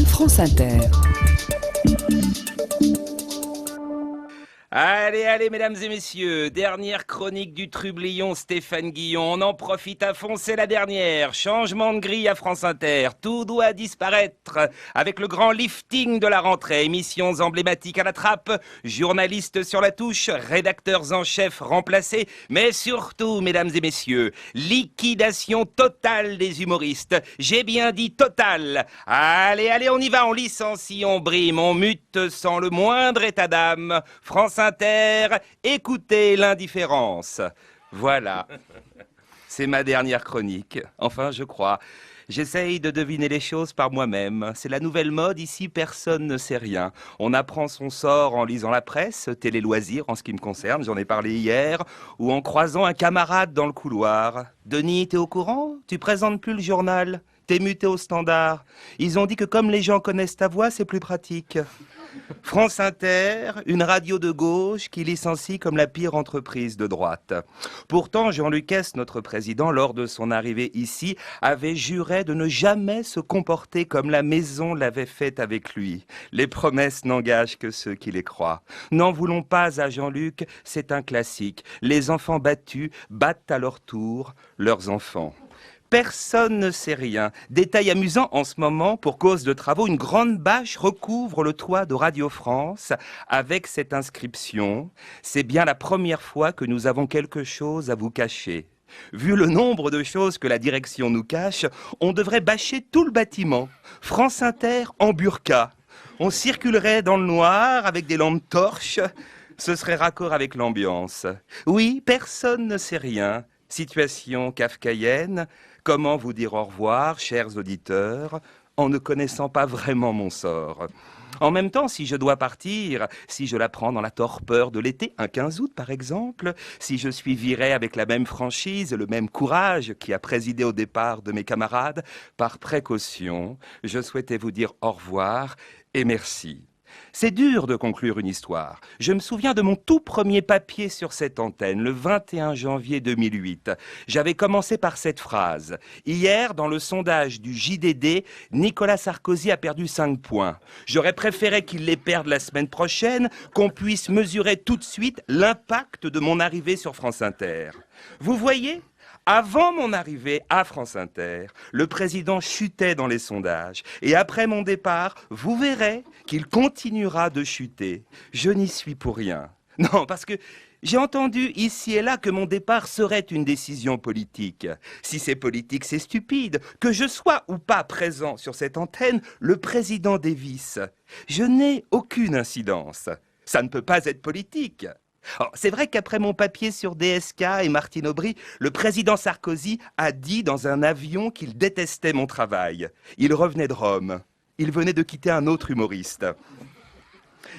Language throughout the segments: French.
France Inter. Allez, allez, mesdames et messieurs, dernière chronique du trublion Stéphane Guillon. On en profite à fond, c'est la dernière. Changement de grille à France Inter. Tout doit disparaître avec le grand lifting de la rentrée. Émissions emblématiques à la trappe, journalistes sur la touche, rédacteurs en chef remplacés. Mais surtout, mesdames et messieurs, liquidation totale des humoristes. J'ai bien dit totale. Allez, allez, on y va, on licencie, on brime, on mute sans le moindre état d'âme. France Inter, écoutez l'indifférence. Voilà, c'est ma dernière chronique. Enfin, je crois. J'essaye de deviner les choses par moi-même. C'est la nouvelle mode, ici personne ne sait rien. On apprend son sort en lisant la presse, télé-loisirs en ce qui me concerne, j'en ai parlé hier, ou en croisant un camarade dans le couloir. Denis, t'es au courant? Tu présentes plus le journal? T'es muté au Standard. Ils ont dit que comme les gens connaissent ta voix, c'est plus pratique. France Inter, une radio de gauche qui licencie comme la pire entreprise de droite. Pourtant, Jean Lucas, notre président, lors de son arrivée ici, avait juré de ne jamais se comporter comme la maison l'avait fait avec lui. Les promesses n'engagent que ceux qui les croient. N'en voulons pas à Jean-Luc, c'est un classique. Les enfants battus battent à leur tour leurs enfants. Personne ne sait rien. Détail amusant, en ce moment, pour cause de travaux, une grande bâche recouvre le toit de Radio France avec cette inscription « C'est bien la première fois que nous avons quelque chose à vous cacher ». Vu le nombre de choses que la direction nous cache, on devrait bâcher tout le bâtiment. France Inter en burqa. On circulerait dans le noir avec des lampes torches. Ce serait raccord avec l'ambiance. Oui, personne ne sait rien. Situation kafkaïenne. Comment vous dire au revoir, chers auditeurs, en ne connaissant pas vraiment mon sort? En même temps, si je dois partir, si je la prends dans la torpeur de l'été, un 15 août par exemple, si je suis viré avec la même franchise, le même courage qui a présidé au départ de mes camarades, par précaution, je souhaitais vous dire au revoir et merci. C'est dur de conclure une histoire. Je me souviens de mon tout premier papier sur cette antenne, le 21 janvier 2008. J'avais commencé par cette phrase. Hier, dans le sondage du JDD, Nicolas Sarkozy a perdu 5 points. J'aurais préféré qu'il les perde la semaine prochaine, qu'on puisse mesurer tout de suite l'impact de mon arrivée sur France Inter. Vous voyez ? Avant mon arrivée à France Inter, le président chutait dans les sondages. Et après mon départ, vous verrez qu'il continuera de chuter. Je n'y suis pour rien. Non, parce que j'ai entendu ici et là que mon départ serait une décision politique. Si c'est politique, c'est stupide. Que je sois ou pas présent sur cette antenne, le président dévisse. Je n'ai aucune incidence. Ça ne peut pas être politique. C'est vrai qu'après mon papier sur DSK et Martine Aubry, le président Sarkozy a dit dans un avion qu'il détestait mon travail. Il revenait de Rome. Il venait de quitter un autre humoriste.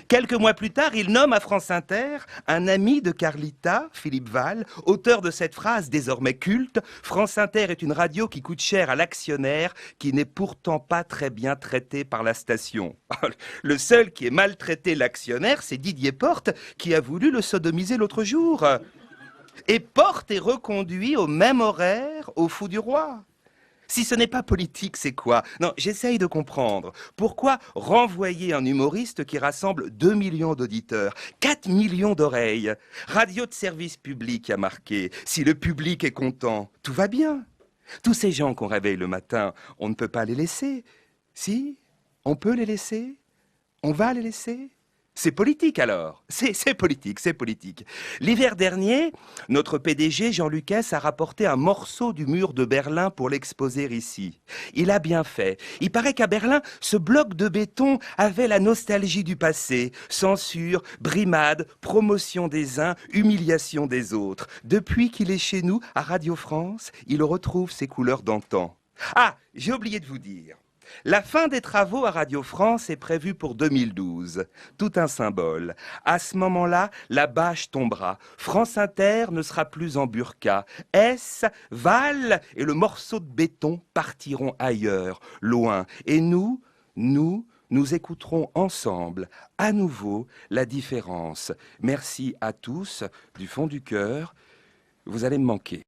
Quelques mois plus tard, il nomme à France Inter un ami de Carlita, Philippe Val, auteur de cette phrase désormais culte « France Inter est une radio qui coûte cher à l'actionnaire, qui n'est pourtant pas très bien traité par la station ». Le seul qui ait maltraité l'actionnaire, c'est Didier Porte, qui a voulu le sodomiser l'autre jour. Et Porte est reconduit au même horaire au Fou du Roi. Si ce n'est pas politique, c'est quoi? Non, j'essaye de comprendre. Pourquoi renvoyer un humoriste qui rassemble 2 millions d'auditeurs, 4 millions d'oreilles? Radio de service public a marqué. Si le public est content, tout va bien. Tous ces gens qu'on réveille le matin, on ne peut pas les laisser. Si, on peut les laisser. On va les laisser. C'est politique alors, c'est politique, c'est politique. L'hiver dernier, notre PDG Jean Lucas a rapporté un morceau du mur de Berlin pour l'exposer ici. Il a bien fait. Il paraît qu'à Berlin, ce bloc de béton avait la nostalgie du passé. Censure, brimade, promotion des uns, humiliation des autres. Depuis qu'il est chez nous, à Radio France, il retrouve ses couleurs d'antan. Ah, j'ai oublié de vous dire. La fin des travaux à Radio France est prévue pour 2012. Tout un symbole. À ce moment-là, la bâche tombera. France Inter ne sera plus en burqa. S, Val et le morceau de béton partiront ailleurs, loin. Et nous écouterons ensemble, à nouveau, la différence. Merci à tous, du fond du cœur. Vous allez me manquer.